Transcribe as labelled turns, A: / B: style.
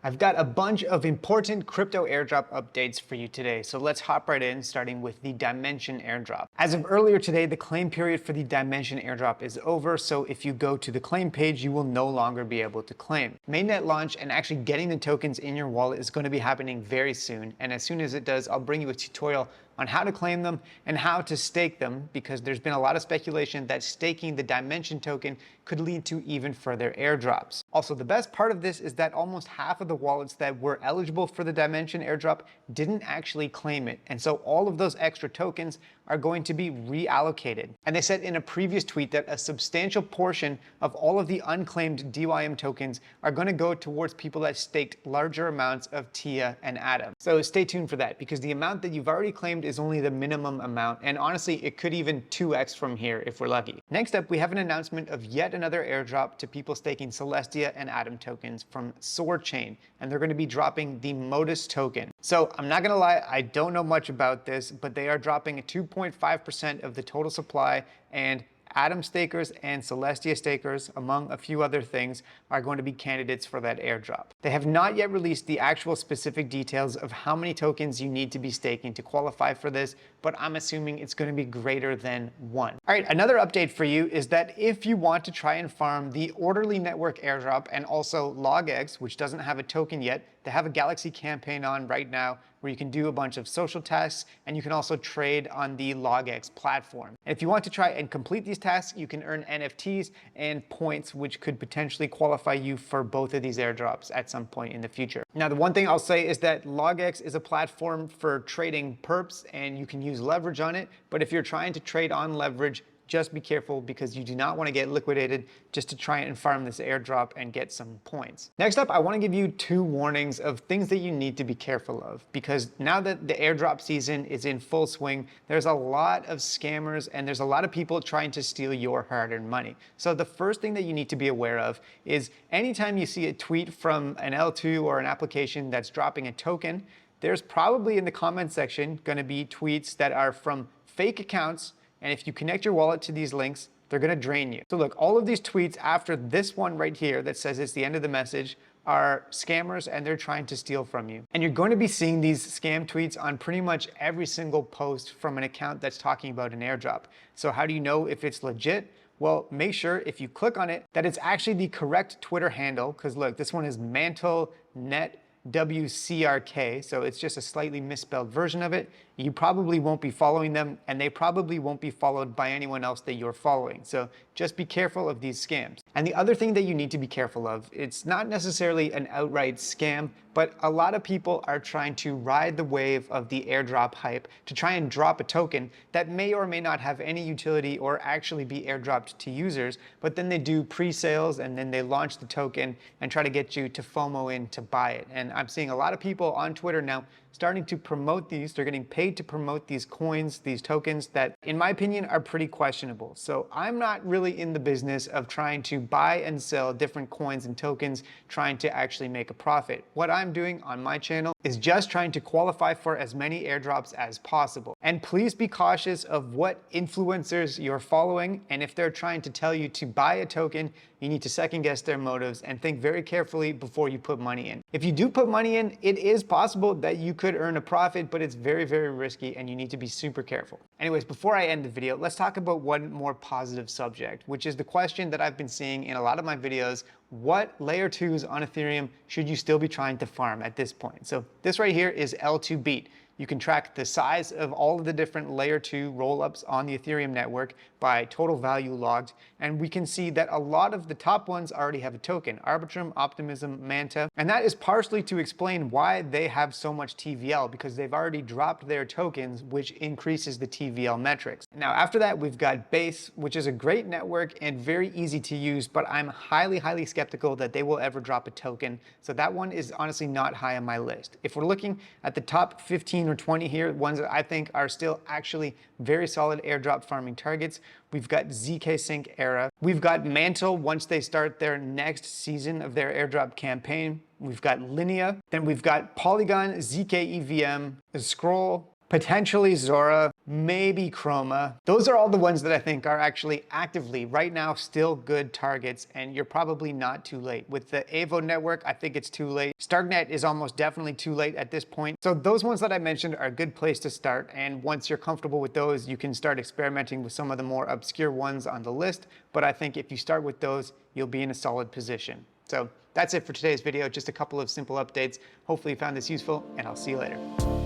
A: I've got a bunch of important crypto airdrop updates for you today, so let's hop right in, starting with the Dymension airdrop. As of earlier today, the claim period for the Dymension airdrop is over, so if you go to the claim page, you will no longer be able to claim. Mainnet launch and actually getting the tokens in your wallet is going to be happening very soon, and as soon as it does, I'll bring you a tutorial on how to claim them and how to stake them, because there's been a lot of speculation that staking the Dymension token could lead to even further airdrops. Also, the best part of this is that almost half of the wallets that were eligible for the Dymension airdrop didn't actually claim it, and so all of those extra tokens are going to be reallocated. And they said in a previous tweet that a substantial portion of all of the unclaimed DYM tokens are going to go towards people that staked larger amounts of TIA and ATOM. So stay tuned for that, because the amount that you've already claimed is only the minimum amount, and honestly it could even 2x from here if we're lucky. Next up, we have an announcement of yet another airdrop to people staking Celestia and ATOM tokens from SwordChain, and they're going to be dropping the MOTUS token. So I'm not gonna lie, I don't know much about this, but they are dropping 2.5% of the total supply, and ATOM stakers and Celestia stakers, among a few other things, are going to be candidates for that airdrop. They have not yet released the actual specific details of how many tokens you need to be staking to qualify for this, but I'm assuming it's going to be greater than 1. All right, another update for you is that if you want to try and farm the Orderly Network airdrop and also LogX, which doesn't have a token yet, they have a Galaxy campaign on right now where you can do a bunch of social tasks, and you can also trade on the LogX platform. And if you want to try and complete these tasks, you can earn NFTs and points, which could potentially qualify you for both of these airdrops at some point in the future. Now, the one thing I'll say is that LogX is a platform for trading perps, and you can use leverage on it, but if you're trying to trade on leverage, just be careful, because you do not want to get liquidated just to try and farm this airdrop and get some points. Next up, I want to give you 2 warnings of things that you need to be careful of, because now that the airdrop season is in full swing, there's a lot of scammers and there's a lot of people trying to steal your hard-earned money. So the first thing that you need to be aware of is anytime you see a tweet from an L2 or an application that's dropping a token, there's probably in the comment section going to be tweets that are from fake accounts, and if you connect your wallet to these links, they're gonna drain you. So look, all of these tweets after this one right here that says it's the end of the message are scammers, and they're trying to steal from you. And you're going to be seeing these scam tweets on pretty much every single post from an account that's talking about an airdrop. So how do you know if it's legit? Well, make sure if you click on it that it's actually the correct Twitter handle, because look, this one is MantleNet WCRK, so it's just a slightly misspelled version of it. You probably won't be following them, and they probably won't be followed by anyone else that you're following. So just be careful of these scams. And the other thing that you need to be careful of, it's not necessarily an outright scam, but a lot of people are trying to ride the wave of the airdrop hype to try and drop a token that may or may not have any utility or actually be airdropped to users, but then they do pre-sales and then they launch the token and try to get you to FOMO in to buy it. And I'm seeing a lot of people on Twitter now starting to promote these. They're getting paid to promote these coins, these tokens that, in my opinion, are pretty questionable. So I'm not really in the business of trying to buy and sell different coins and tokens, trying to actually make a profit. What I'm doing on my channel is just trying to qualify for as many airdrops as possible. And please be cautious of what influencers you're following, and if they're trying to tell you to buy a token, you need to second guess their motives and think very carefully before you put money in. If you do put money in, it is possible that you could earn a profit, but it's very, very risky and you need to be super careful. Anyways, before I end the video, let's talk about one more positive subject, which is the question that I've been seeing in a lot of my videos: what layer 2s on Ethereum should you still be trying to farm at this point? So this right here is L2 Beat. You can track the size of all of the different layer 2 rollups on the Ethereum network by total value logged, and we can see that a lot of the top ones already have a token: Arbitrum, Optimism, Manta, and that is partially to explain why they have so much TVL, because they've already dropped their tokens, which increases the TVL metrics. Now after that, we've got Base, which is a great network and very easy to use, but I'm highly skeptical that they will ever drop a token, so that one is honestly not high on my list. If we're looking at the top 15 or 20 here, ones that I think are still actually very solid airdrop farming targets, we've got ZK Sync Era, we've got Mantle once they start their next season of their airdrop campaign, we've got Linea, then we've got Polygon, ZK EVM, Scroll, potentially Zora, maybe Chroma. Those are all the ones that I think are actually actively right now still good targets, and you're probably not too late. With the Avo network, I think it's too late. Starknet is almost definitely too late at this point. So those ones that I mentioned are a good place to start, and once you're comfortable with those, you can start experimenting with some of the more obscure ones on the list. But I think if you start with those, you'll be in a solid position. So that's it for today's video, just a couple of simple updates. Hopefully you found this useful, and I'll see you later.